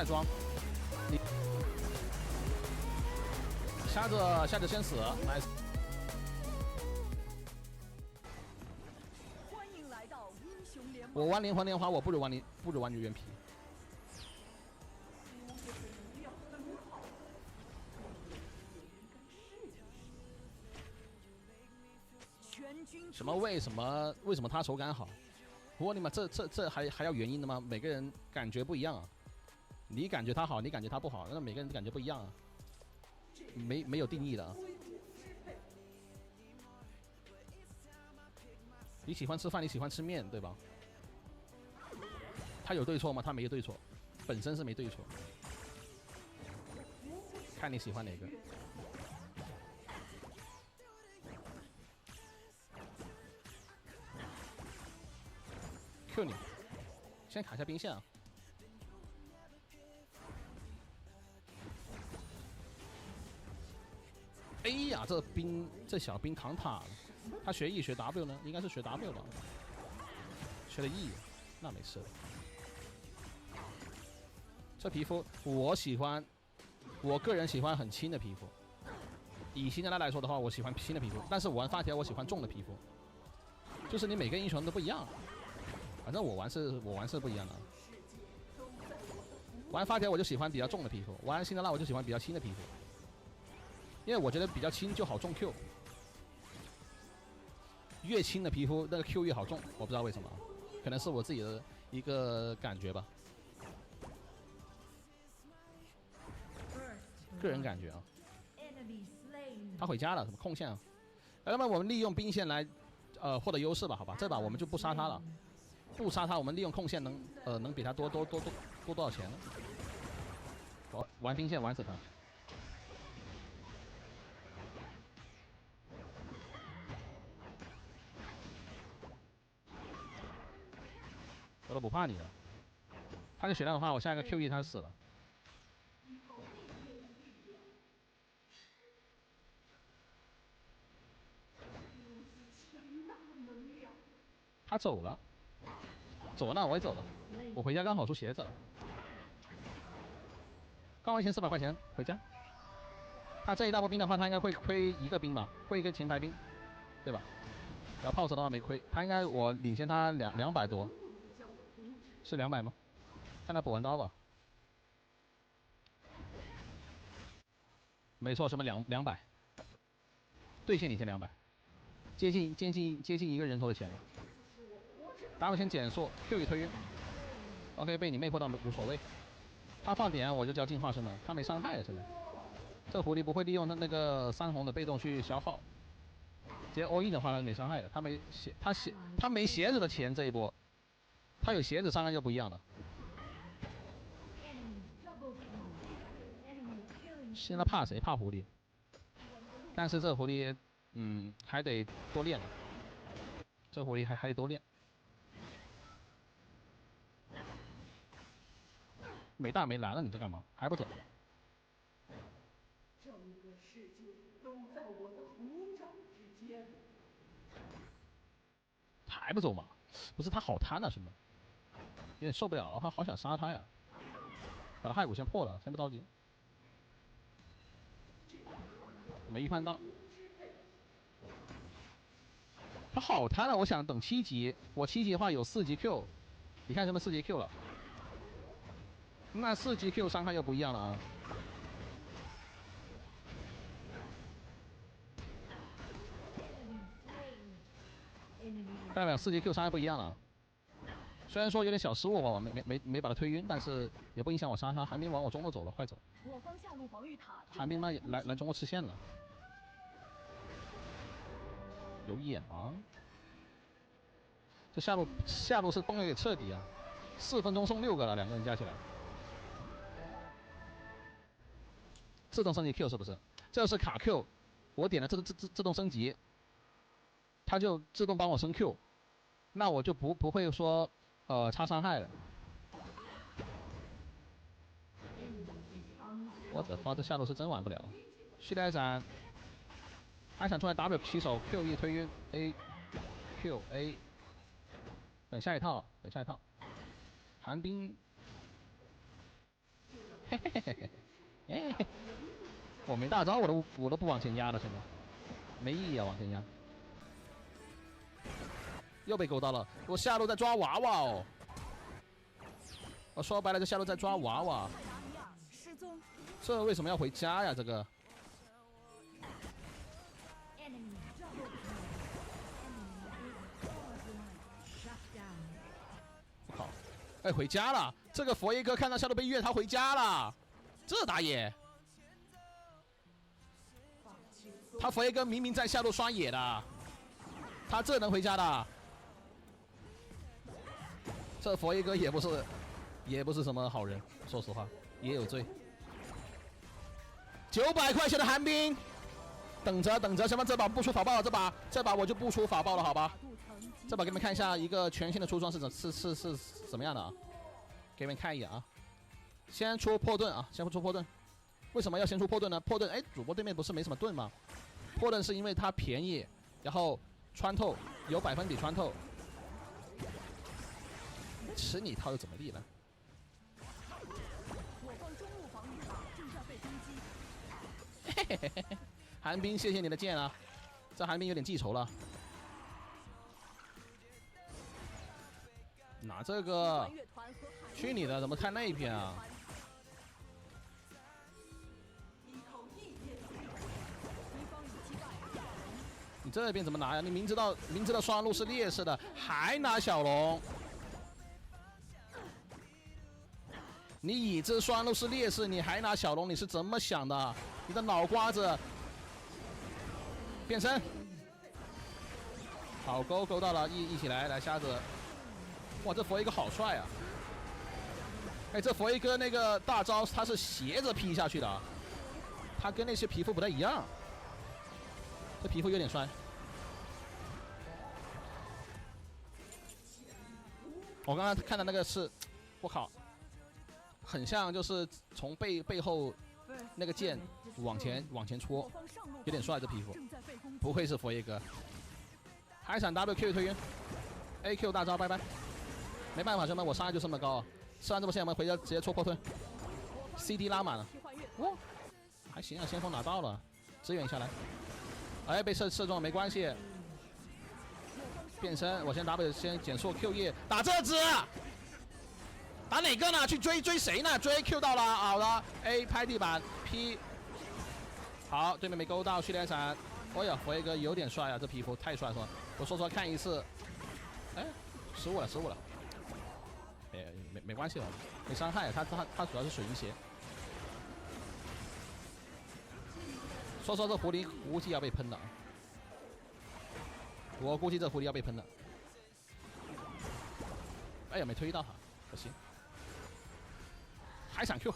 再装，你瞎子先死 ，nice。欢迎来到英雄联盟。我玩灵魂莲花，我不如玩你原皮。什么？为什么他手感好？我你妈，这还要原因的吗？每个人感觉不一样啊。你感觉他好，你感觉他不好，那每个人感觉不一样啊。没有定义的啊。你喜欢吃饭，你喜欢吃面，对吧？他有对错吗？他没有对错，本身是没对错，看你喜欢哪个。Q 你，先卡一下兵线啊。哎呀，这小兵扛塔了。他学 E 学 W 呢？应该是学 W 吧？学了 E， 那没事。这皮肤我喜欢，我个人喜欢很轻的皮肤。以新加坡来说的话，我喜欢轻的皮肤，但是我玩发条我喜欢重的皮肤。就是你每个英雄都不一样，反正我玩是不一样的。玩发条我就喜欢比较重的皮肤，玩新加坡我就喜欢比较轻的皮肤。因为我觉得比较轻就好中 Q， 越轻的皮肤那个 Q 越好中，我不知道为什么，可能是我自己的一个感觉吧，个人感觉啊。他回家了，什么控线啊？那么我们利用兵线来获得优势吧，好吧？这把我们就不杀他了，不杀他，我们利用控线能比他多多少钱呢？我玩兵线玩死他。我都不怕你了，他就血量的话，我下一个 QE 他死了。他走了，那我也走了，我回家刚好出鞋子了，刚完1400块钱回家。他这一大波兵的话，他应该会亏一个兵吧，亏一个前排兵，对吧？然后炮手的话没亏，他应该我领先他200多，是200吗？看他补完刀吧。没错，什么200，兑现领先200，接近一个人头的钱了。W 先减速 ，Q 与推晕 ，OK 被你魅迫到无所谓。他放点我就交进化身了，他没伤害啊，现在。这狐狸不会利用他那个3红的被动去消耗，直接 all in 的话他没伤害的，他没鞋子的钱这一波，他有鞋子伤害就不一样了。现在怕谁？怕狐狸。但是这狐狸，还得多练。这狐狸还得多练。没大没蓝了，你这干嘛？还不走？整个世界都在我的五掌之间。还不走吗？不是他好贪啊，兄弟，有点受不了了，他好想杀他呀。把他骸骨先破了，先不着急。没预判到。他好贪啊！我想等7级，我7级的话有4级 Q， 你看什么4级 Q 了？那4级 Q 伤害又不一样了啊！代表4级 Q 伤害不一样了。虽然说有点小失误吧，我没把他推晕，但是也不影响我杀他。寒冰往我中路走了，快走！我方下路防御塔。寒冰妈来中路吃线了，有眼啊！这下路是崩的有点彻底啊！4分钟送6个了，2个人加起来。自动升级 Q 是不是？这是卡 Q， 我点了自动升级，它就自动帮我升 Q， 那我就不会说差伤害了。我的妈，这下路是真玩不了。蓄力闪，还闪出来 W 起手 Q 一推晕 A Q A， 等下一套。寒冰嘿嘿嘿嘿嘿，哎，我没大招，我都不往前压了，现在没意义啊，往前压。又被勾到了，我下路在抓娃娃哦。我说白了，这下路在抓娃娃。这为什么要回家呀？这个。我靠！哎，回家了！这个佛爷哥看到下路被越，他回家了。这打野，他佛爷哥明明在下路刷野的，他这能回家的？这佛爷哥也不是什么好人，说实话，也有罪。900块钱的寒冰，等着，什么这把不出法爆了，这把我就不出法爆了，好吧？这把给你们看一下一个全新的出装是怎么样的啊？给你们看一眼啊。先出破盾啊，先出破盾。为什么要先出破盾呢？破盾，哎，主播对面不是没什么盾吗？破盾是因为它便宜，然后穿透有百分比穿透。吃你一套又怎么地呢？嘿嘿嘿嘿，寒冰，谢谢你的剑啊！这寒冰有点记仇了。拿这个，去你的！怎么看那一边啊？你这边怎么拿呀？你明知道双路是劣势的，还拿小龙？你已知双路是劣势，你还拿小龙，你是怎么想的？你的脑瓜子！变身，好勾到了，一起来瞎子！哇，这佛爷哥好帅啊！哎，这佛爷哥那个大招他是斜着劈下去的，他跟那些皮肤不太一样，这皮肤有点帅。我刚刚看的那个是，我靠！很像就是从背后那个剑往前戳，有点帅这皮肤，不愧是佛爷哥。海闪 WQ 推晕 ，AQ 大招拜拜，没办法，兄弟们，我伤害就这么高，吃完这波线我们回家直接戳破盾 ，CD 拉满了，哇，还行啊，先锋拿到了，支援下来，哎，被射中没关系，变身，我先 W 先减速 Q 叶打这只。打哪个呢？去追谁呢？追 Q 到了，好的 ，A 拍地板 P， 好，对面没勾到，蓄连闪，哦呀，佛爷哥有点帅啊，这皮肤太帅了，我说实话看一次，哎，失误了，没关系了，没伤害，他主要是水银鞋，说这狐狸估计要被喷了，我估计这狐狸要被喷了，哎呀，没推到他，可惜。还闪 Q，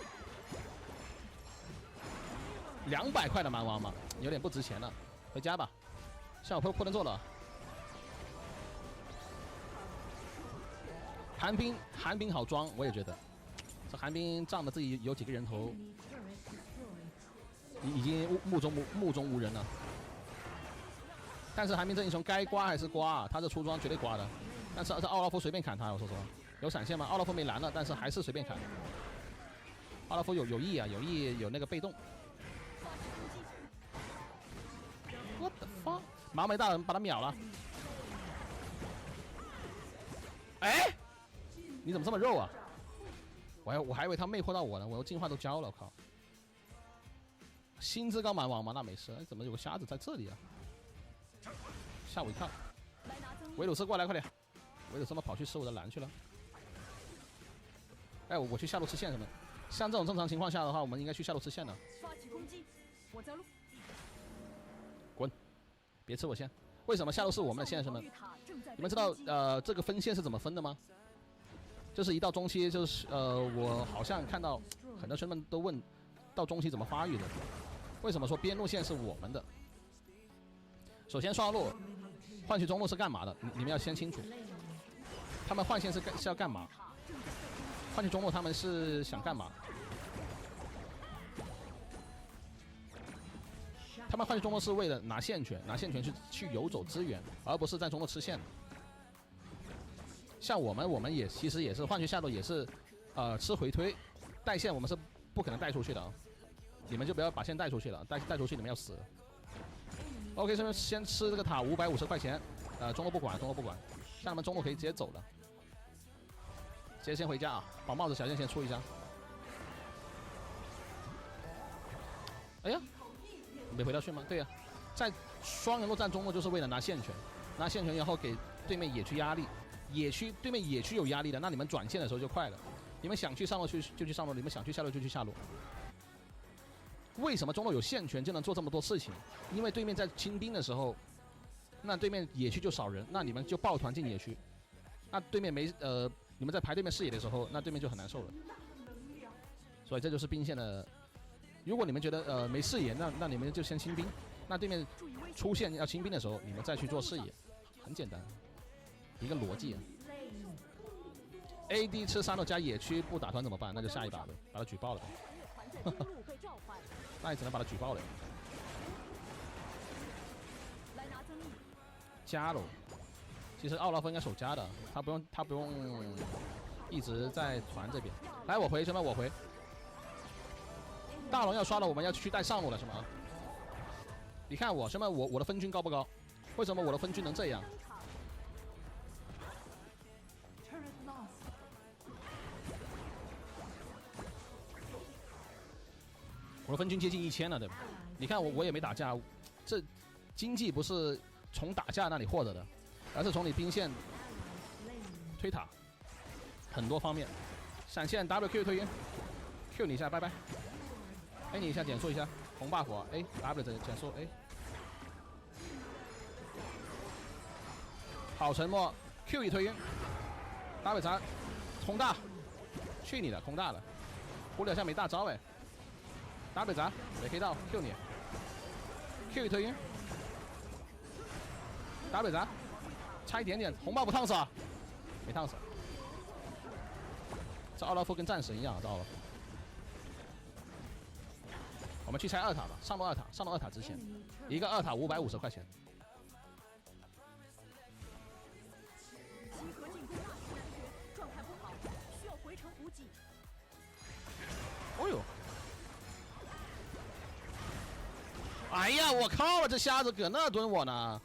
200块的蛮王嘛，有点不值钱了，回家吧。像我破盾做了，寒冰好装，我也觉得，这寒冰仗着自己有几个人头，已经目中无人了。但是寒冰这英雄该刮还是刮啊，他这出装绝对刮的。但是奥劳夫随便砍他，我说实话，有闪现吗？奥劳夫没蓝了，但是还是随便砍。奥拉夫有意啊，有那个被动。What the fuck！ 马美大人把他秒了。哎，你怎么这么肉啊？我还以为他魅惑到我呢，我进化都交了，我靠！薪资高蛮王吗？那没事。哎，怎么有个瞎子在这里啊？吓我一跳！维鲁斯过来，快点！维鲁斯怎么跑去吃我的蓝去了？哎，我去下路吃线什么？像这种正常情况下的话，我们应该去下路吃线的。发起攻击，我在路。滚！别吃我线。为什么下路是我们的线什么？你们知道这个分线是怎么分的吗？就是一到中期，就是我好像看到很多兄弟们都问，到中期怎么发育的？为什么说边路线是我们的？首先双路换取中路是干嘛的？你们要先清楚，他们换线是要干嘛？换取中路他们是想干嘛？他们换取中路是为了拿线权，拿线权去游走支援，而不是在中路吃线。像我们也其实也是换去下路也是，吃回推带线我们是不可能带出去的啊，你们就不要把线带出去了，带出去你们要死。OK， 这边先吃这个塔550块钱，中路不管，中路不管，像他们中路可以直接走了，直接先回家啊，把帽子小剑先出一张。哎呀，没回到去吗？对呀、在双人路站中路就是为了拿线权，拿线权然后给对面野区压力，对面野区有压力的，那你们转线的时候就快了。你们想去上路就去上路，你们想去下路就去下路。为什么中路有线权就能做这么多事情？因为对面在清兵的时候，那对面野区就少人，那你们就抱团进野区，那对面你们在排对面视野的时候，那对面就很难受了。所以这就是兵线的。如果你们觉得没视野，那你们就先清兵。那对面出现要清兵的时候，你们再去做视野，很简单，一个逻辑啊。AD 吃3路加野区不打团怎么办？那就下一把呗，把他举报了呗。那也只能把他举报了。加喽，其实奥拉夫应该守家的，他不用一直在团这边。来，我回什么？我回。大龙要刷了，我们要去带上路了是吗？你看我什么？我的分均高不高？为什么我的分均能这样？我的分均接近1000了，对吧？你看我也没打架，这经济不是从打架那里获得的，而是从你兵线推塔很多方面。闪现 WQ 推晕 ，Q 你一下，拜拜。A 你一下减速一下，红 buff A W 减速 A。好沉默 ，Q 一推晕 ，W 啥？空大，去你的，空大了，忽略一下没大招哎。W 砸，没黑到 ，Q 你 ，Q 一推晕 ，W 砸，差一点点，红爆不烫死啊？没烫死。这奥拉夫跟战神一样，这奥拉夫。我们去拆2塔吧，上路2塔之前，一个2塔550块钱。集合进攻大师男爵，状态不好，需要回城补给。哦呦！哎呀，我靠！这瞎子搁那蹲我呢。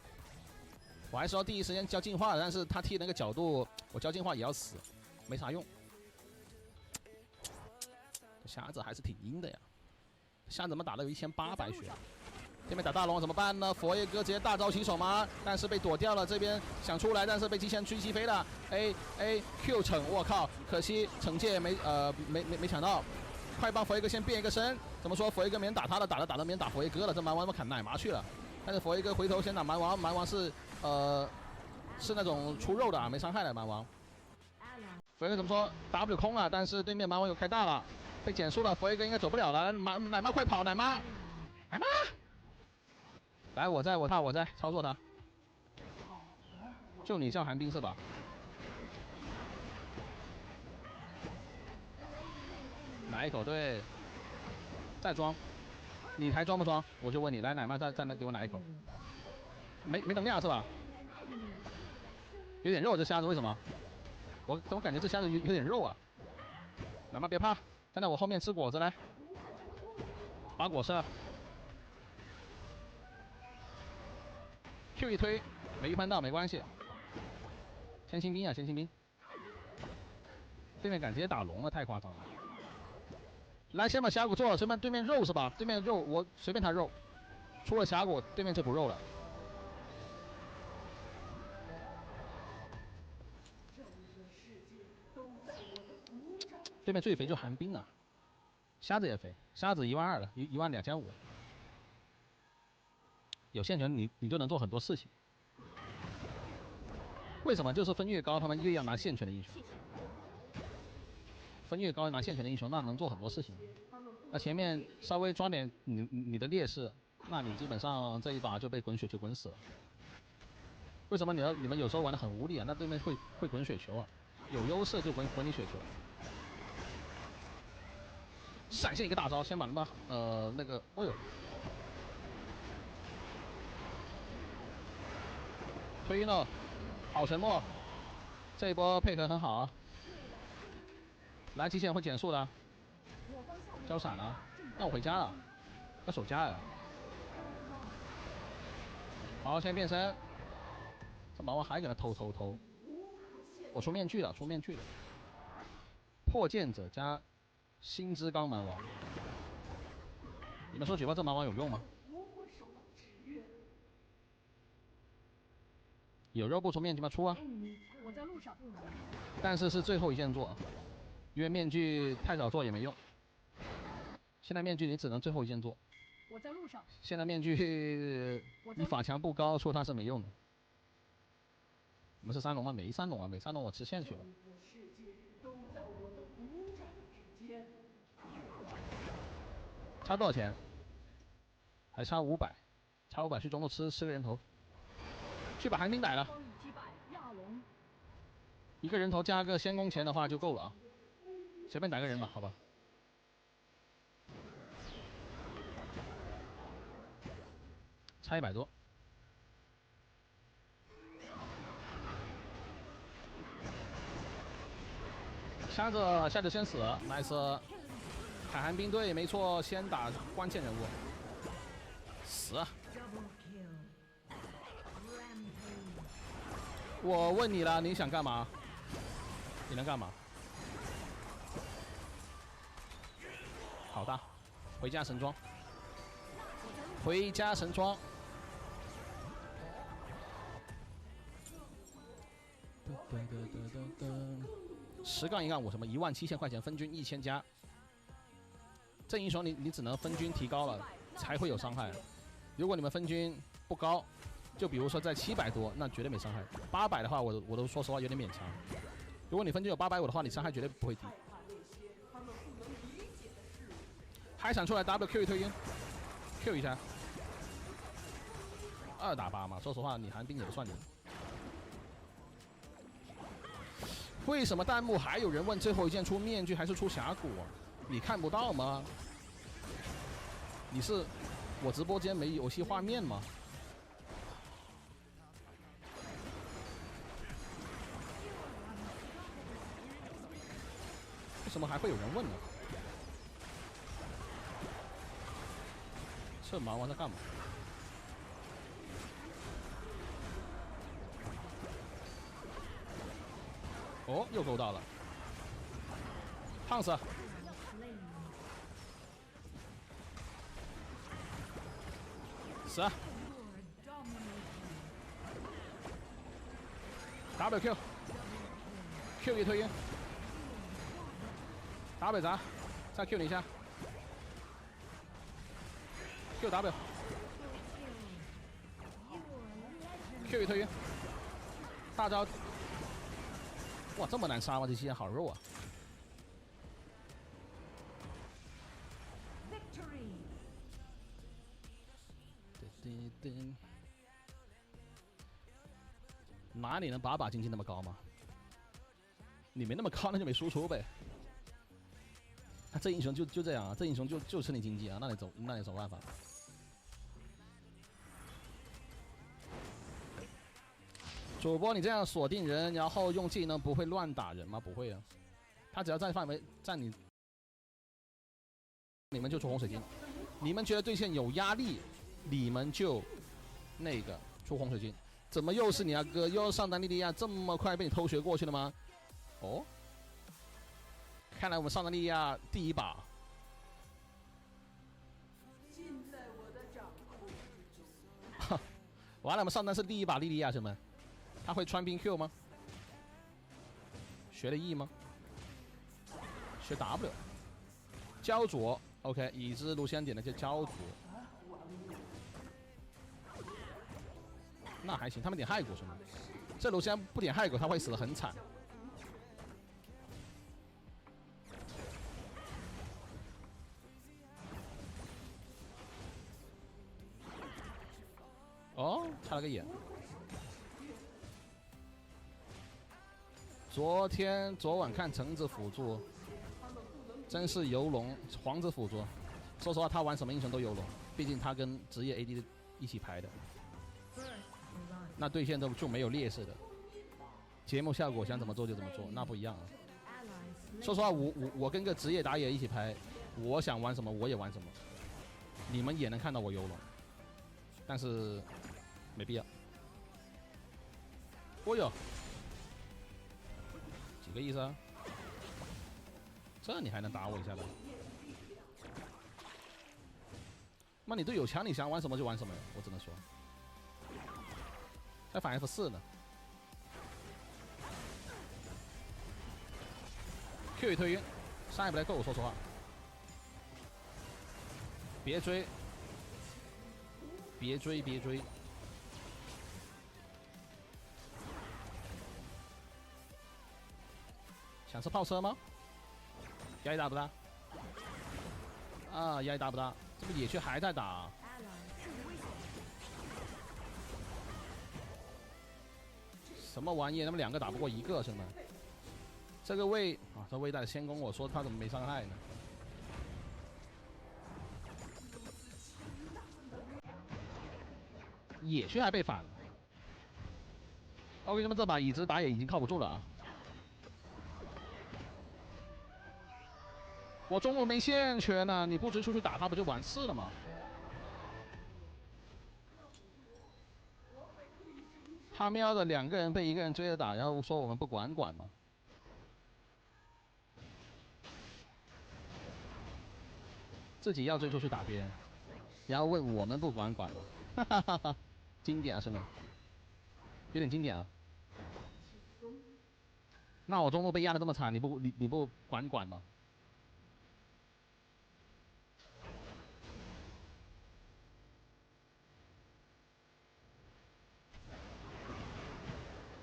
我还是要第一时间交进化的，但是他踢那个角度，我交进化也要死，没啥用。这瞎子还是挺阴的呀。瞎子们打了有1800血。对面打大龙怎么办呢？佛爷哥直接大招起手吗？但是被躲掉了。这边想出来，但是被机器人追击飞了。Q 惩，我靠！可惜惩戒没抢到。快帮佛爷哥先变一个身，怎么说？佛爷哥没人打他了，打了没人打佛爷哥了，这蛮王砍奶妈去了。但是佛爷哥回头先打蛮王，蛮王是那种出肉的啊，没伤害的蛮王。佛爷哥怎么说 ？W 空了，但是对面蛮王有开大了，被减速了，佛爷哥应该走不了了。奶妈快跑，奶妈！来，我在操作他。就你叫寒冰是吧？奶一口对，再装，你还装不装？我就问你，来奶妈再那给我奶一口，没等量是吧？有点肉这虾子为什么？我怎么感觉这虾子有点肉啊？奶妈别怕，站在我后面吃果子来，拔果实。Q 一推没预判到没关系，先清兵啊，先清兵。对面敢直接打龙了，太夸张了。来，先把峡谷做了，随便对面肉是吧？对面肉我随便他肉，出了峡谷对面就不肉了。对面最肥就寒冰啊，瞎子也肥，瞎子12000了，12500。有线权你就能做很多事情。为什么？就是分越高，他们越要拿线权的英雄。分越高拿线权的英雄，那能做很多事情。那前面稍微抓点你的劣势，那你基本上这一把就被滚雪球滚死了。为什么你们有时候玩的很无力啊？那对面会滚雪球啊，有优势就滚你雪球。闪现一个大招，先把他们那个，哦呦，推了，好沉默，这一波配合很好啊。来，机器人会减速的。交闪了，那我回家了，要守家呀。好，先变身。这毛毛还给他偷。我出面具了，破剑者加星之钢蛮王。你们说举报这蛮王有用吗？有肉不出面具吗？出啊！我在路上。但是是最后一件做，因为面具太早做也没用。现在面具你只能最后一件做。我在路上。现在面具你法强不高，说它是没用的。我们是三龙吗？没三龙啊，没三龙我吃线去了。差多少钱？还差500，差500去中路吃个人头，去把寒冰逮了。一个人头加个先攻钱的话就够了啊，随便逮个人吧，好吧。差100多。瞎子先死了 ，nice。海寒冰队没错，先打关键人物，死啊！我问你了，你想干嘛？你能干嘛？好的，回家神装，回家神装。10杠1杠5什么17000块钱分均1000加。这英雄你只能分均提高了才会有伤害，如果你们分均不高，就比如说在700多，那绝对没伤害。800的话，我都说实话有点勉强。如果你分均有850的话，你伤害绝对不会低。海闪出来 WQ 一推晕 ，Q 一下，2打8嘛。说实话，你寒冰也不算人。为什么弹幕还有人问最后一件出面具还是出峡谷啊？你看不到吗？你是我直播间没游戏画面吗？为什么还会有人问呢？这蛮王在干嘛？哦，又勾到了，胖死！死啊 ！WQ，Q 一推晕 ，W 砸，再 Q 你一下 ，QW，Q 一推晕，大招。哇，这么难杀吗？这些人好肉啊！哪里能把经济那么高吗？你没那么高，那就没输出呗。这英雄就这样啊，这英雄就吃你经济啊，那你怎么办法？主播，你这样锁定人，然后用技能不会乱打人吗？不会啊，他只要在范围在你们就出红水晶。你们觉得对线有压力，你们就那个出红水晶。怎么又是你啊哥？又要上单莉莉娅，这么快被你偷学过去了吗？哦，看来我们上单莉莉娅第一把。哈，完了，我们上单是第一把莉莉娅，兄弟们。他会穿冰 Q 吗？学了 E 吗？学 W。焦灼 ，OK， 已知卢仙点的叫焦灼。那还行，他们点骸骨是吗？这卢仙不点骸骨，他会死得很惨。哦，差了个眼。昨晚看橙子辅助，真是游龙皇子辅助。说实话，他玩什么英雄都游龙，毕竟他跟职业 AD 一起排的。那对线就没有劣势的。节目效果想怎么做就怎么做，那不一样啊。说实话，我跟个职业打野一起排，我想玩什么我也玩什么，你们也能看到我游龙，但是没必要。哦哟，几个意思啊？这你还能打我一下的？妈，你队友强，你想玩什么就玩什么，我只能说。再反 F4呢 ？Q 一推晕，伤也不太够，说实话。别追，别追，别追！想吃炮车吗？压力大不大？啊，压力大不大？这个野区还在打。什么玩意？他们2个打不过1个，兄弟们。这个魏啊，这魏带的先攻，我说他怎么没伤害呢？野区还被反了。OK， 那么这把椅子打野已经靠不住了啊！我中路没线权呢，你不直出去打他不就完事了吗？他喵的，2个人被1个人追着打，然后说我们不管吗？自己要追出去打别人，然后问我们不管吗？哈哈哈哈，经典啊，兄弟，有点经典啊。那我中路被压得这么惨，你不管吗？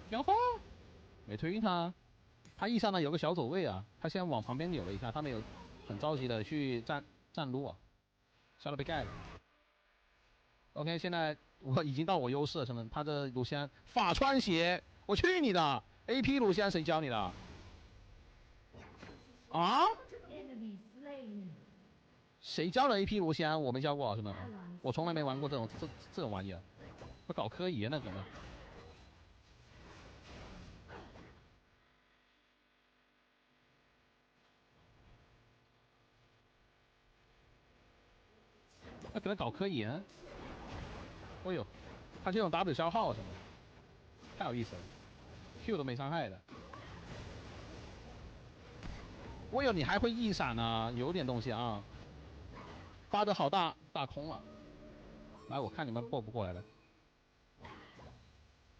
苗峰没推晕他，他 E 上呢有个小走位啊，他先往旁边扭了一下，他没有很着急的去站撸啊，下路被盖了。OK， 现在我已经到我优势了，兄弟，他的鲁香法穿鞋，我去你的 AP 鲁香谁教你的？啊？谁教的 AP 鲁香？我没教过，兄弟，我从来没玩过这种玩意儿，我搞科研呢，可能。要给他搞科研。哦呦，他这种 W 消耗什么，太有意思了 ，Q 都没伤害的。哦呦，你还会 E 闪呢，有点东西啊。发的好大空啊！来，我看你们过不过来了。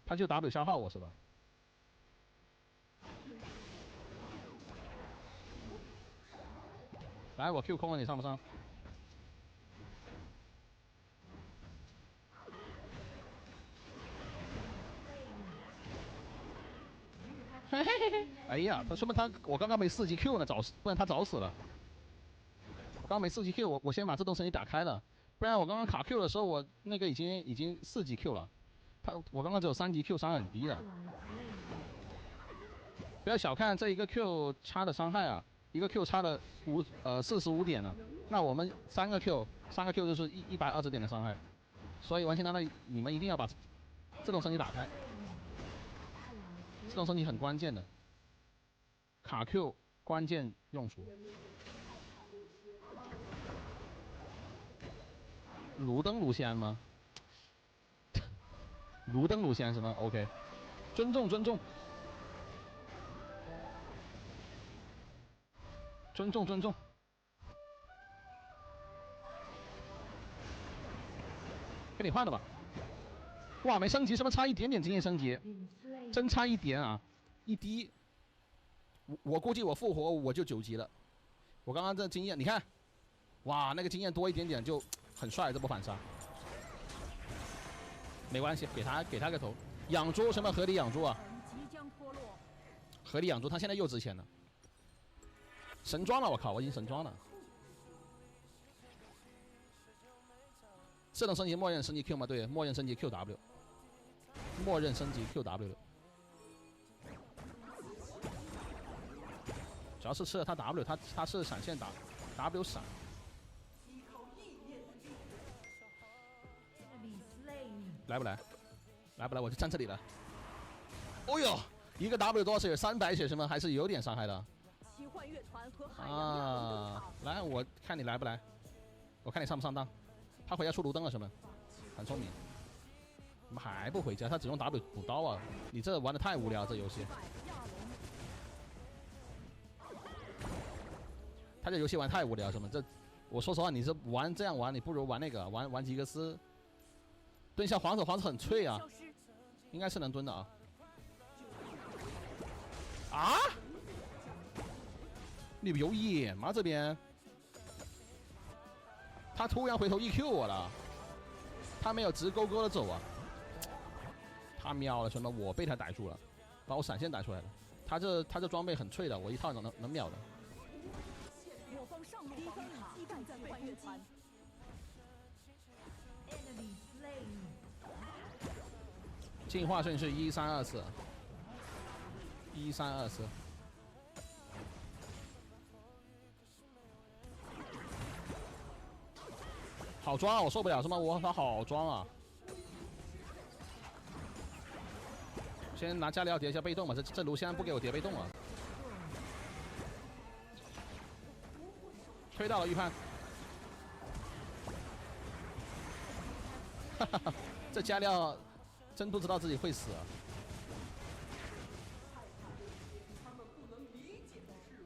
他就 W 消耗我是吧？来，我 Q 空了，你上不上？嘿嘿嘿嘿！哎呀，他说明我刚刚没4级 Q 呢，不然他早死了。我刚刚没4级 Q，我先把自动升级打开了，不然我刚刚卡 Q 的时候，我那个已经4级 Q 了。我刚刚只有3级 Q， 伤害很低的。不要小看这一个 Q 差的伤害啊，一个 Q 差了45点呢。那我们3个 Q 就是120点的伤害，所以完全当然你们一定要把自动升级打开。自动升级很关键的，卡 Q 关键用处。卢登卢仙吗？卢登卢仙是吗 ？OK， 尊重。给你换了吧。哇，没升级，是不是差一点点经验升级？真差一点啊，一滴。我估计我复活我就9级了。我刚刚这经验，你看，哇，那个经验多一点点就很帅，这波反杀。没关系，给他个头。养猪什么合理养猪啊？合理养猪，他现在又值钱了。神装了，我靠，我已经神装了。智能升级，默认升级 Q 吗？对，默认升级 QW， 默认升级 QW 了。主要是吃了他 W， 他是闪现打 W 闪。来不来？来不来？我就站这里了。哦呦，一个 W 多少血？300血什么？还是有点伤害的。奇幻乐团和海洋亚龙登啊场。！来，我看你来不来，我看你上不上当。他回家出卢灯了，兄弟们，很聪明。怎么还不回家？他只用 W 补刀啊！你这玩的太无聊，这游戏。亚龙他这游戏玩太无聊，兄弟们。这，我说实话，你这玩这样玩，你不如玩那个，玩吉格斯。蹲下皇子，皇子很脆啊，消失。应该是能蹲的啊。啊？你有眼吗？这边？他突然回头 EQ 我了，他没有直勾勾的走啊。他瞄了，兄弟，我被他逮住了，把我闪现逮出来了。他这装备很脆的，我一套能秒的。我方上路防御塔击败奇幻乐团。 Enemy slain. 进化顺序1324，1324。好装啊！我受不了，什么他好装啊！先拿加里奥叠一下被动吧，这卢锡安不给我叠被动啊！推到了预判，哈哈哈，这加里奥真不知道自己会死啊！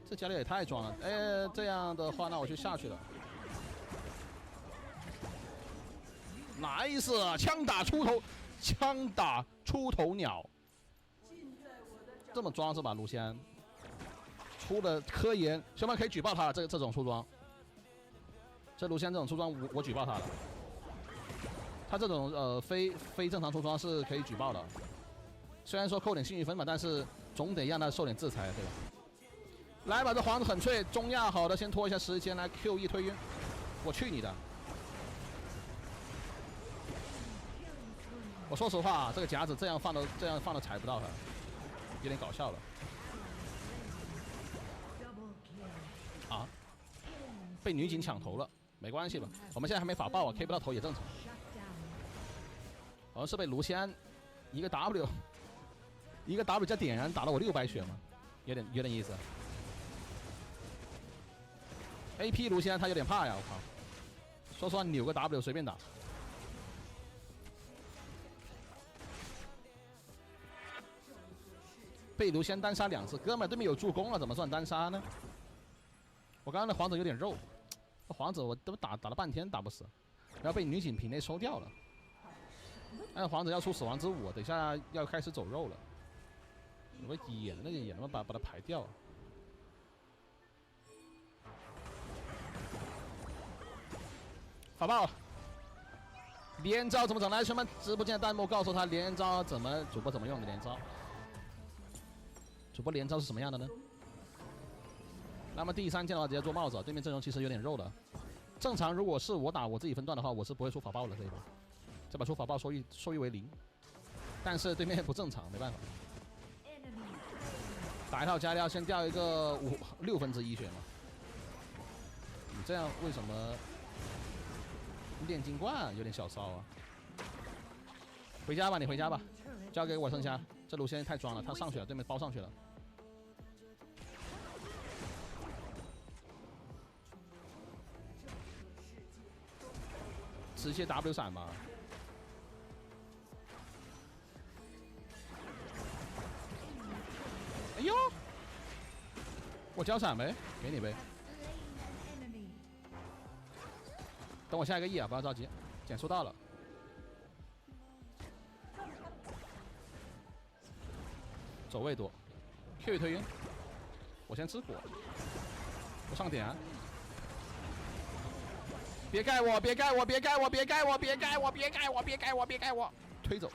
这加里奥也太装了，哎，这样的话，那我就下去了。nice， 枪打出头鸟。这么装是吧，卢锡安？出了科研，兄弟们可以举报他了。这种出装，这卢锡安这种出装，我举报他了。他这种非正常出装是可以举报的。虽然说扣点信誉分嘛，但是总得让他受点制裁，对吧？来吧，这皇子很脆，中亚好的，先拖一下时间来 Q1 推晕。我去你的！我说实话啊，这个夹子这样放都踩不到他，有点搞笑了。啊！被女警抢头了，没关系吧？我们现在还没法爆啊 ，K 不到头也正常。好像是被卢锡安一个 W 加点燃打了我600血嘛，有点意思。AP 卢锡安他有点怕呀，我靠！说实话，扭个 W 随便打。被卢锡安单杀2次，哥们儿对面有助攻了，怎么算单杀呢？我刚刚那皇子有点肉，那皇子我都打了半天打不死，然后被女警品类收掉了。那皇子要出死亡之舞，等一下要开始走肉了。我演了那就演了，把它排掉。法爆！连招怎么整？来，兄弟们，直播间的弹幕告诉他连招主播怎么用的连招。主播连招是什么样的呢？那么第3件的话直接做帽子，对面阵容其实有点肉的。正常如果是我打我自己分段的话，我是不会出法爆的这一把。这把出法爆收益为0，但是对面不正常，没办法。打一套加料，先掉一个1/6血嘛。你这样为什么炼金冠有点小骚啊？回家吧，你回家吧，交给我剩下。这卢锡安太装了，他上去了，对面包上去了。直接 W 闪吧。哎呦，我交闪呗，给你呗。等我下一个 E 啊，不要着急，减速到了。走位多 ，Q 一推晕，我先吃火，我上点、啊。别盖我！别盖我！别盖我！别盖我！别盖我！别盖我！别盖我！别盖我！推走。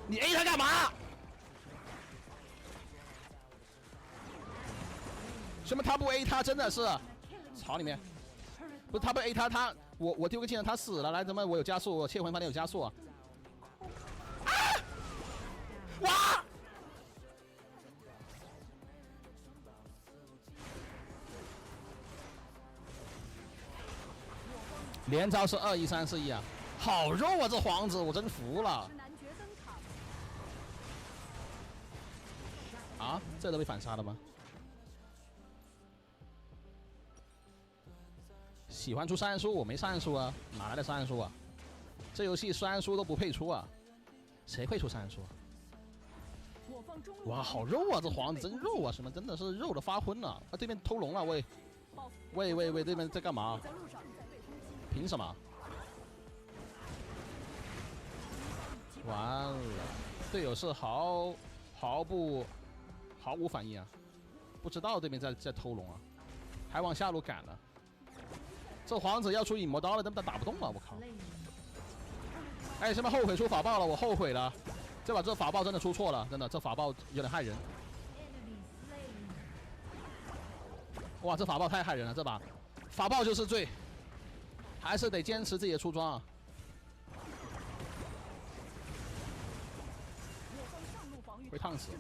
你 A 他干嘛？什么他不 A 他真的是，草里面，不是他不 A 他我丢个技能他死了，来咱们我有加速，我切魂法里有加速啊！哇！连招是21341啊，好肉啊这皇子，我真服了。啊，这都被反杀了吗？喜欢出三输，我没三输啊，哪来的三输啊？这游戏三输都不配出啊，谁会出三输？哇，好肉啊！这皇子真肉啊，什么真的是肉的发昏了。啊，对面偷龙了，喂，对面在干嘛？凭什么？完了，队友是毫无反应啊，不知道对面在偷龙啊，还往下路赶了。这皇子要出影魔刀了，根本打不动了，我靠！哎，什么后悔出法爆了？我后悔了，这把这法爆真的出错了，真的这法爆有点害人。哇，这法爆太害人了，这把法爆就是罪，还是得坚持自己的出装啊。被烫死，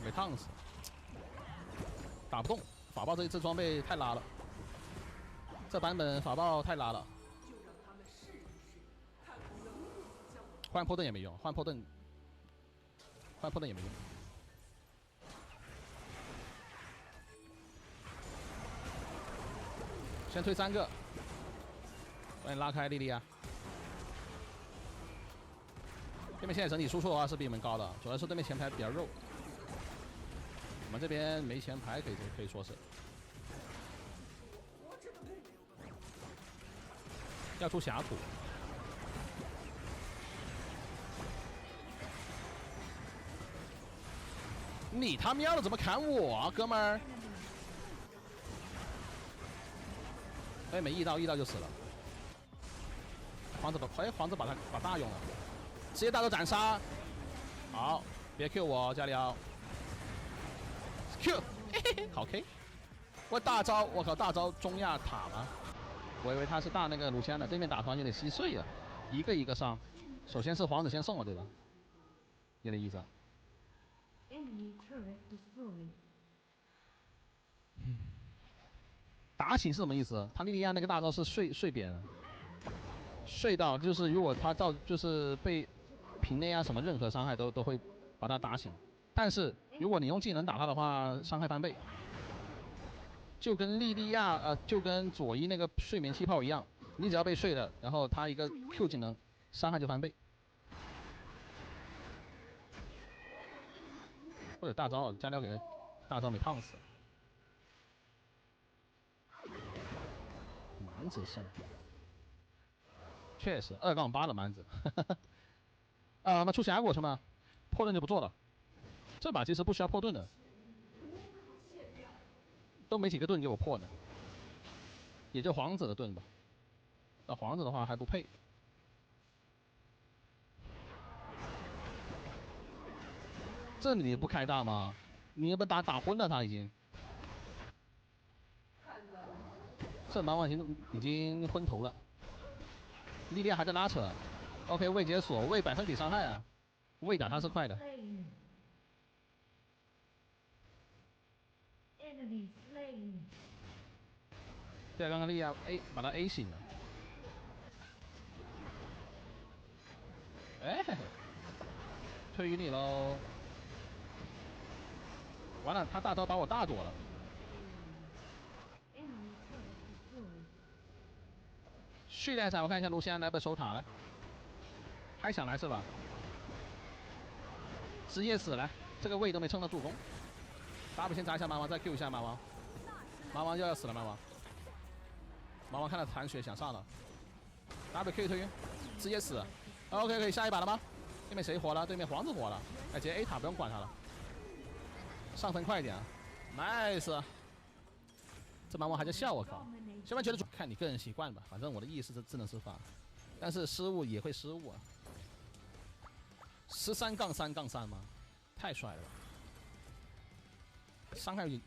没烫死，打不动。法爆这装备太拉了，这版本法爆太拉了。换破盾也没用，换破盾也没用。先推3个，把你拉开，莉莉娅。对面现在整体输出的话是比你们高的，主要是对面前排比较肉，我们这边没前排可以说是。要出峡谷。你他喵的怎么砍我啊，哥们儿！哎，没遇到就死了。皇子把大用了，直接大招斩杀。好，别 Q 我，加里奥。Q， 嘿嘿嘿，好 K。我大招，我靠，大招中亚塔吗？我以为他是大那个卢锡安的，对面打团有点稀碎啊，一个一个上。首先是皇子先送了，对吧？有点意思啊。打醒是什么意思？他莉莉娅那个大招是碎扁了，碎到就是如果他就是被平内啊什么任何伤害都会把他打醒，但是如果你用技能打他的话，伤害翻倍。就跟莉莉娅就跟佐伊那个睡眠气泡一样，你只要被睡了，然后他一个 Q 技能，伤害就翻倍。或者大招加料给大招没烫死。蛮子胜，确实2-8的蛮子。那出峡谷是吗？破盾就不做了。这把其实不需要破盾的，都没几个盾给我破的，也就皇子的盾吧。那皇子的话还不配。这你不开大吗？你要不打昏了他已经。这蛮王已经昏头了。莉莉娅还在拉扯。OK， 未解锁，未百分比伤害啊，未打他是快的。对，刚刚莉莉娅 A 把他 A 醒了。哎，推于你喽。完了，他大招把我大躲了。续带闪，我看一下卢锡安来不收塔来，还想来是吧？直接死来，这个位都没撑到助攻。W 先砸一下蛮王，再 Q 一下蛮王，蛮王又要死了，蛮王看到残血想上了 ，W Q 推晕，直接死。OK， 可以下一把了吗？对面谁活了？对面皇子活了，哎，直接 A 塔不用管他了，上分快一点啊 ，nice。这蛮王还在笑，我靠！小曼觉得看你个人习惯吧，反正我的意思是智能施法，但是失误也会失误啊。13-3-3吗？太帅了吧！伤害全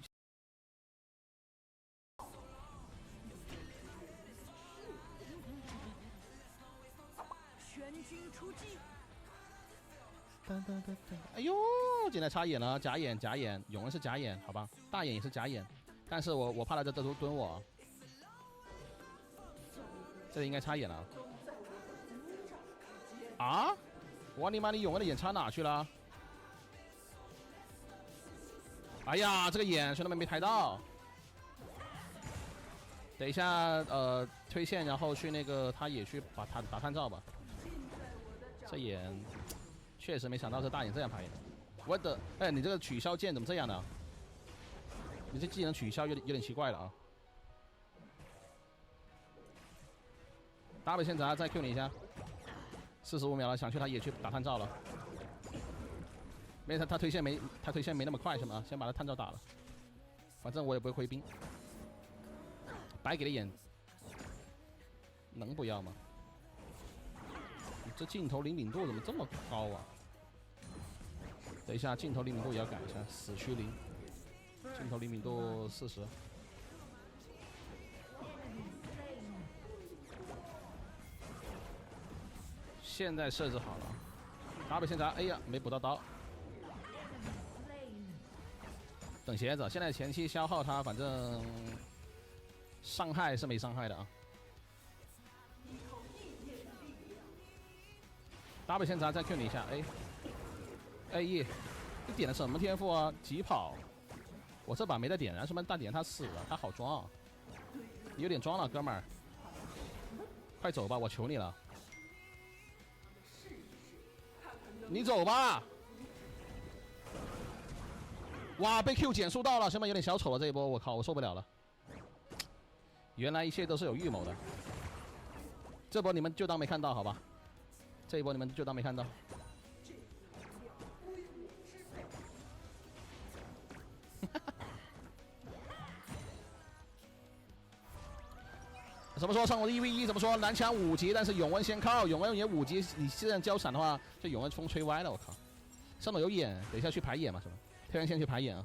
军出击！哎呦，进来插眼了，假眼，永人是假眼，好吧，大眼也是假眼，但是我怕他这都蹲我，这里应该插眼了。啊！我你妈，你永人的眼插哪去了？哎呀，这个眼兄弟们没抬到。等一下，推线，然后去那个他也去把他打探照吧。这眼确实没想到这大眼这样排。我的，哎，你这个取消键怎么这样呢？你这技能取消有点奇怪了啊。W 先砸，再 Q 你一下。45秒了，想去他也去打探照了。没他推线没那么快是吗？先把他探照打了，反正我也不会回兵。白给的眼能不要吗？你这镜头灵敏度怎么这么高啊？等一下，镜头灵敏度也要改一下，死区0，镜头灵敏度40。现在设置好了 ，W 先砸，哎呀，没补到刀。等鞋子，现在前期消耗它，反正伤害是没伤害的啊。W 先砸，再 Q 你一下 A， 你点的什么天赋啊？疾跑，我这把没得点燃，什么大点他死了，他好装啊，你有点装了，哥们儿，快走吧，我求你了。你走吧！哇，被 Q 减速到了，兄弟有点小丑了这一波，我靠，我受不了了。原来一切都是有预谋的，这波你们就当没看到，好吧？这一波你们就当没看到。怎么说上我的1v1？怎么说蓝枪5级，但是永恩先靠，永恩也5级，你这样交闪的话，这永恩风吹歪了，我靠！上头有眼，等一下去排眼嘛，是吧？推完线去排眼啊。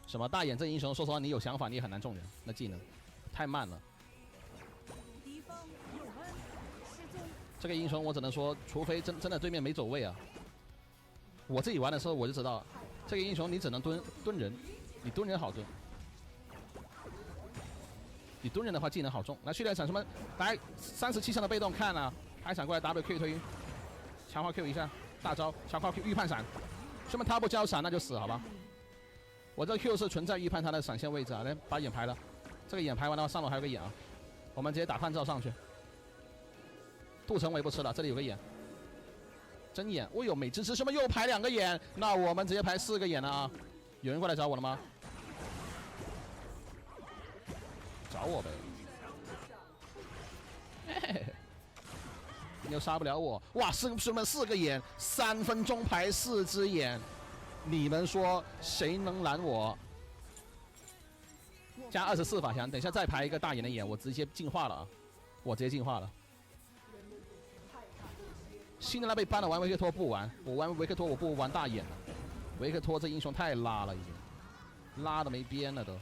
什么大眼这英雄，说实话，你有想法你也很难中人，那技能太慢了。这个英雄我只能说，除非真的对面没走位啊。我自己玩的时候我就知道，这个英雄你只能蹲人。你蹲人好蹲，你蹲人的话技能好中。来训练闪什么？来37上的被动看啊，开闪过来 WQ 推晕，强化 Q 一下，大招强化 Q 预判闪，兄弟他不交闪那就死好吧？我这 Q 是存在预判他的闪现位置啊，来把眼排了，这个眼排完的话上路还有个眼啊，我们直接打探照上去。镀层我也不吃了，这里有个眼，真眼，哦呦美滋滋，什么又排2个眼？那我们直接排4个眼了啊！有人过来找我了吗？找我呗！你又杀不了我！哇，兄弟们4个眼，3分钟排4只眼，你们说谁能拦我？加24法强，等一下再排一个大眼的眼，我直接进化了啊！我直接进化了。新的那被搬了，玩维克托不玩，我玩维克托我不玩大眼了。维克托这英雄太拉了，已经拉的没边了都。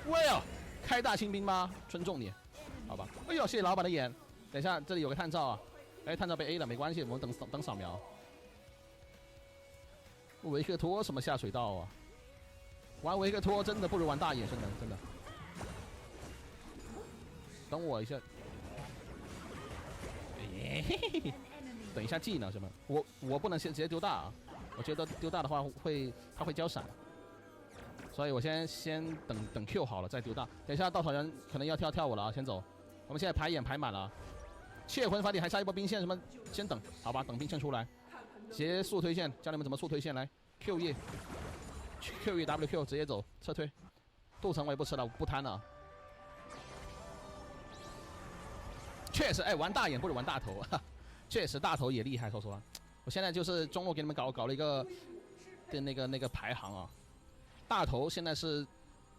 喂哦，开大清兵吗？尊重你，好吧。哎呦，谢谢老板的眼。等一下，这里有个探照啊。哎，探照被 A 了，没关系，我们等扫描。维克托什么下水道啊？玩维克托真的不如玩大眼，真的。等我一下。等一下技能什么？我不能直接丢大啊！我觉得丢大的话他会交闪，所以我先等 Q 好了再丢大。等一下稻草人可能要跳我了啊，先走。我们现在排眼排满了，窃魂法体还差一波兵线什么？先等好吧，等兵线出来，结束推线，教你们怎么速推线来 Q 一 WQ 直接走撤退。镀层我也不吃了，我不贪了。确实，哎，玩大眼不如玩大头。确实大头也厉害，说实话，我现在就是中路给你们搞了一个的那个排行啊。大头现在是，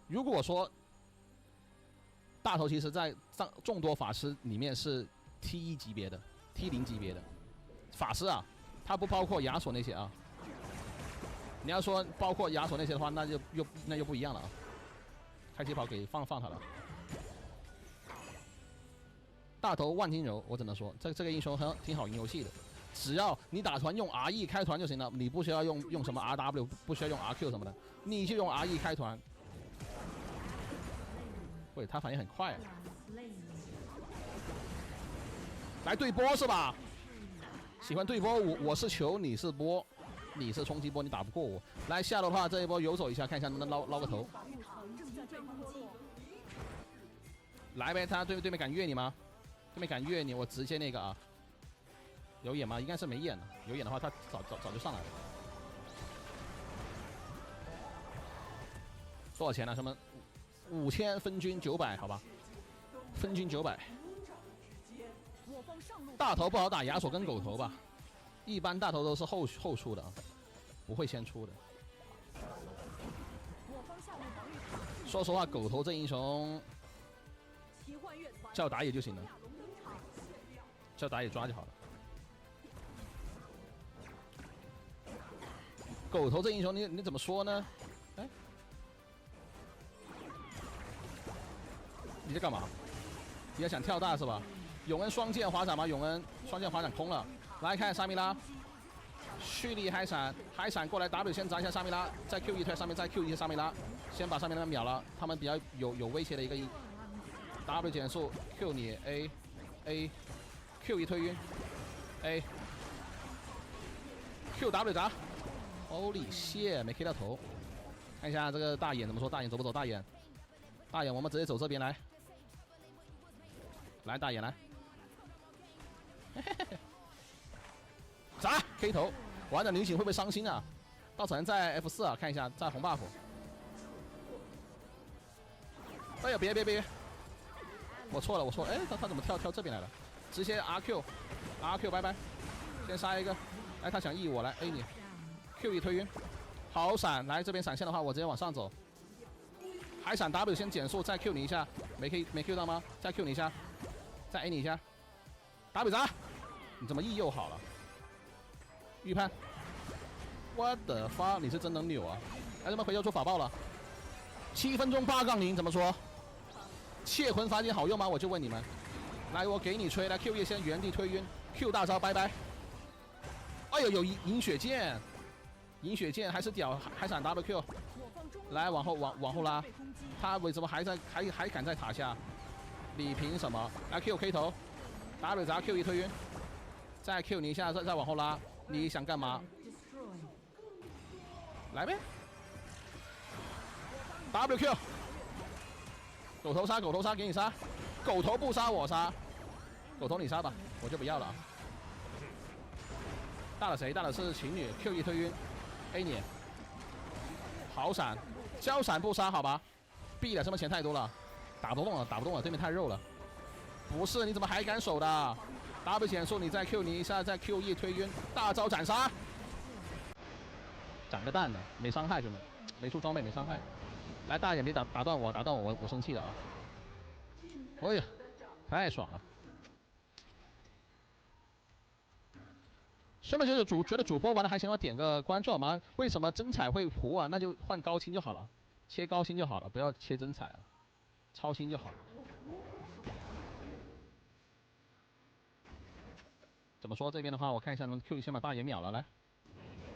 如果说大头其实在众多法师里面是 T1 级别的 ，T0 级别的法师啊，它不包括亚索那些啊。你要说包括亚索那些的话，那就不一样了啊。开疾跑给放他了。大头万金柔，我只能说这个英雄挺好赢游戏的，只要你打团用 RE 开团就行了，你不需要用什么 RW， 不需要用 RQ 什么的，你就用 RE 开团。喂，他反应很快啊！来对波是吧？喜欢对波，我是球，你是波，你是冲击波，你打不过我。来下路的话，这一波游走一下，看一下能不能捞个头。来呗，他对面敢越你吗？对面敢越你，我直接那个啊。有眼吗？应该是没眼的。有眼的话，他早就上来了。多少钱呢？什么5000分均900，好吧？分均900。大头不好打，亚索跟狗头吧。一般大头都是后出的啊，不会先出的。说实话，狗头这英雄叫打野就行了，叫打野抓就好了。狗头这英雄你怎么说呢？哎，你在干嘛？你要想跳大是吧？永恩双剑滑斩吗？永恩双剑滑斩空了。来看沙米拉，蓄力海闪，海闪过来 W 先砸一下沙米拉，再 Q 一推上面，再 Q 一下沙米拉，先把沙米拉秒了。他们比较有威胁的一个 W 减速 Q 你 A Q 一推晕 A Q W 砸。Holy shit， 没 K 到头。看一下这个大眼怎么说？大眼走不走？大眼，我们直接走这边来。来，大眼来。砸 K 头，玩的女警会不会伤心啊？稻草人在 F4啊，看一下在红 buff。哎呀，别，我错了，哎，他怎么跳这边来了？直接 RQ 拜拜，先杀一个。哎，他想 E 我来 A 你。Q 一推晕，好闪！来这边闪现的话，我直接往上走。海闪 W 先减速，再 Q 你一下，没 Q 到吗？再 Q 你一下，再 A 你一下。W 砸，你怎么 E 又好了？预判，我的发，你是真能扭啊！来，他们回头出法爆了。7分钟8-0，怎么说？窃魂法剑好用吗？我就问你们。来，我给你吹，来 Q 一先原地推晕 ，Q 大招拜拜。哎呦，有银血剑。银血剑还是屌，还闪 WQ， 来往后拉，他为什么还敢在塔下？你凭什么？来 Q K 头 ，W 砸 Q 一推晕，再 Q 你一下，再往后拉，你想干嘛？来呗 ，WQ， 狗头杀，给你杀，狗头不杀我杀，狗头你杀吧，我就不要了啊。大的谁？大的是情侣 ，Q 一推晕。A 你，好闪，交闪不杀好吧？毙了，这么钱太多了，打不动了，对面太肉了。不是，你怎么还敢守的 ？W 减速，你再 Q 你一下，再 Q 一推晕，大招斩杀，斩个蛋呢，没伤害兄弟，没出装备没伤害。来大眼别打断我，我生气了啊！哎呀，太爽了。下面就是觉得主播玩的还行，要点个关注好吗？为什么真彩会糊啊？那就换高清就好了，切高清就好了，不要切真彩了，超清就好了。怎么说这边的话，我看一下能 Q 先把大爷秒了，来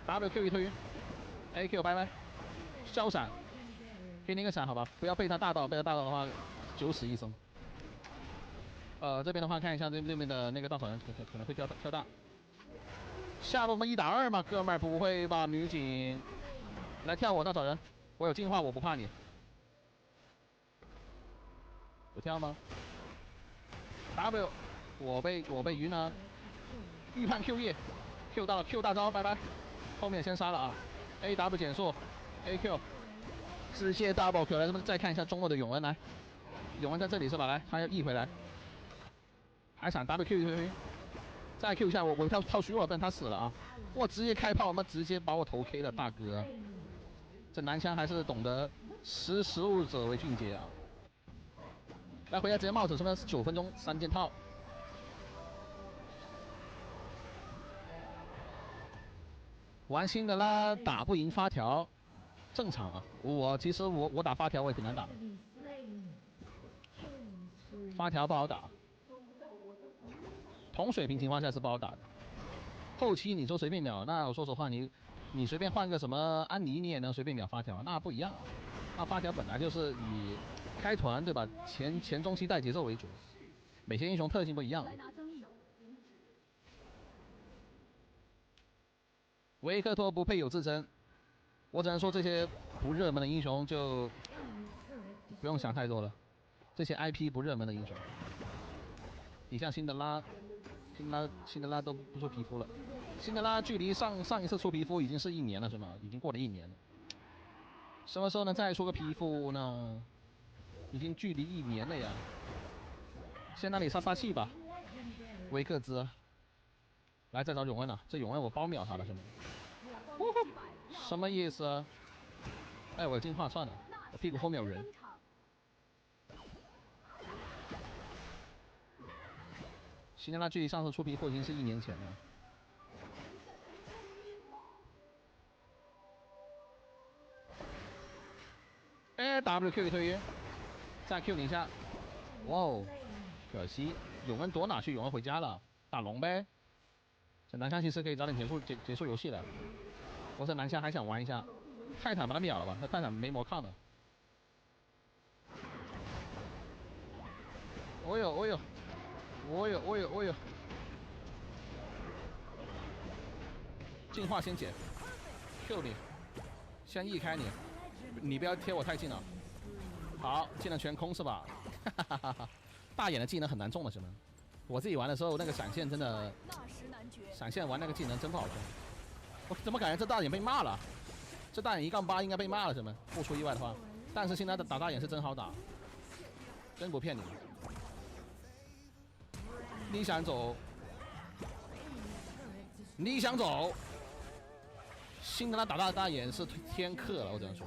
WQ 一推晕 ，AQ 拜拜，消闪，给你一个闪好吧，不要被他大到，的话九死一生。这边的话看一下对面的那个稻草人可能会跳大。下路我们1打2嘛，哥们儿，不会吧？女警，来跳我稻草人，我有进化，我不怕你。有跳吗 ？W， 我被晕了。预判 Q 一 ，Q 到了 Q 大招，拜拜。后面先杀了啊 ，AW 减速 ，AQ， 直接 double Q， 来，咱们再看一下中路的永恩来，永恩在这里是吧？来，他要 E 回来，海闪 WQ 一推，再 Q 一下，我套虚弱了，不然他死了啊！我直接开炮，直接把我头 K 了，大哥。这男枪还是懂得识时务者为俊杰啊！来，回家直接帽子，什么9分钟3件套。玩新的啦，打不赢发条，正常啊。其实我打发条我也挺难打的，发条不好打，同水平情况下是不好打的。后期你说随便秒，那我说实话你随便换个什么安妮，你也能随便秒发条，那不一样。那发条本来就是以开团对吧？前中期带节奏为主，每些英雄特性不一样。维克托不配有自称，我只能说这些不热门的英雄就不用想太多了，这些 IP 不热门的英雄，你像辛德拉都不出皮肤了，辛德拉距离上一次出皮肤已经是1年了是吗？已经过了1年了，什么时候能再出个皮肤呢？已经距离1年了呀！先让你撒气吧，维克兹。来，再找永恩了，这永恩我包秒他了是吗？什么意思啊？哎，我进化算了，我屁股后面有人。辛德拉距离上次出皮肤已经是1年前了。哎 ，WQ 一推晕，再 Q 你一下，哇哦，可惜永恩躲哪去？永恩回家了，打龙呗。这南下其实可以早点结束游戏了。我这南下还想玩一下，泰坦把他秒了吧？他泰坦没魔抗的。哦呦哦呦，哦呦哦呦哦呦！进化先解 ，Q 你，先移开你，你不要贴我太近了。好，技能全空是吧？哈哈哈哈！大眼的技能很难中的是吗？我自己玩的时候，那个闪现真的，闪现玩那个技能真不好中。我怎么感觉这大眼被骂了？这大眼1-8应该被骂了是吗？不出意外的话，但是现在的打大眼是真好打，真不骗你们。你想走？你想走？辛德拉打大眼是天克了，我只能说。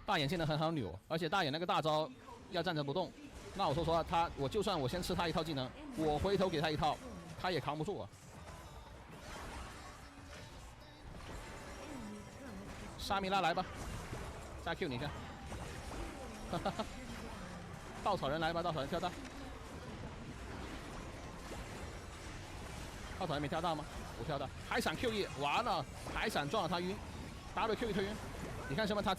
大眼现在很好扭，而且大眼那个大招要站着不动。那我说实话，我就算我先吃他一套技能，我回头给他一套，他也扛不住啊。沙米拉来吧，再 Q 你一下。哈哈哈。稻草人来吧，稻草人跳大。稻草人没跳大吗？不跳大，海闪 Q 一，完了，海闪撞了他晕 ，WQ 一推晕。你看什么？他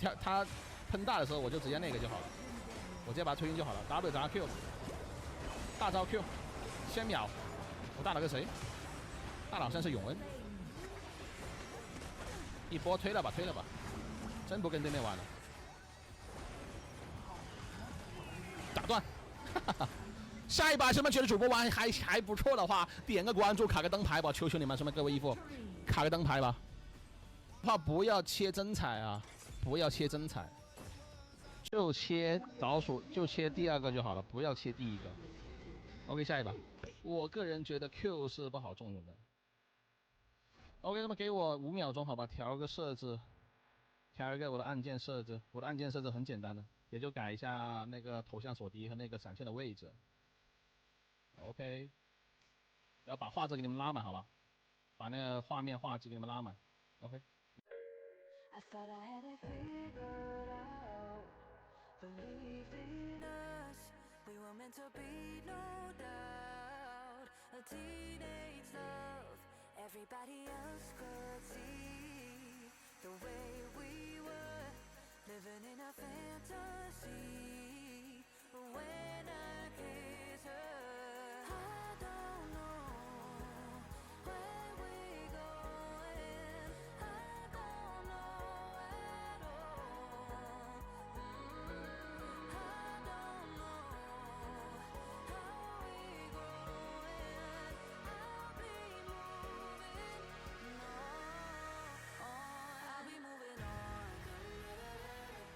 喷大的时候，我就直接那个就好了。我直接把他推晕就好了 ，W 砸 Q， 大招 Q， 先秒。我大了个谁？大佬好像是永恩。一波推了吧，推了吧，真不跟对面玩了。打断，哈哈。下一把什么觉得主播玩还不错的话，点个关注，卡个灯牌吧，求求你们什么各位义父，卡个灯牌吧。怕不要切真彩啊，不要切真彩。就切老鼠，就切第2个就好了，不要切第1个。OK， 下一把，我个人觉得 Q 是不好中用的。OK， 那么给我5秒钟，好吧，调个设置，调一个我的按键设置。我的按键设置很简单的，也就改一下那个头像锁敌和那个闪现的位置。OK， 要把画质给你们拉满，好吧，把那个画面画质给你们拉满。OK。I thought I had it figured out. Believe in us, we were meant to be, no doubt. A teenage love, everybody else could see the way we were.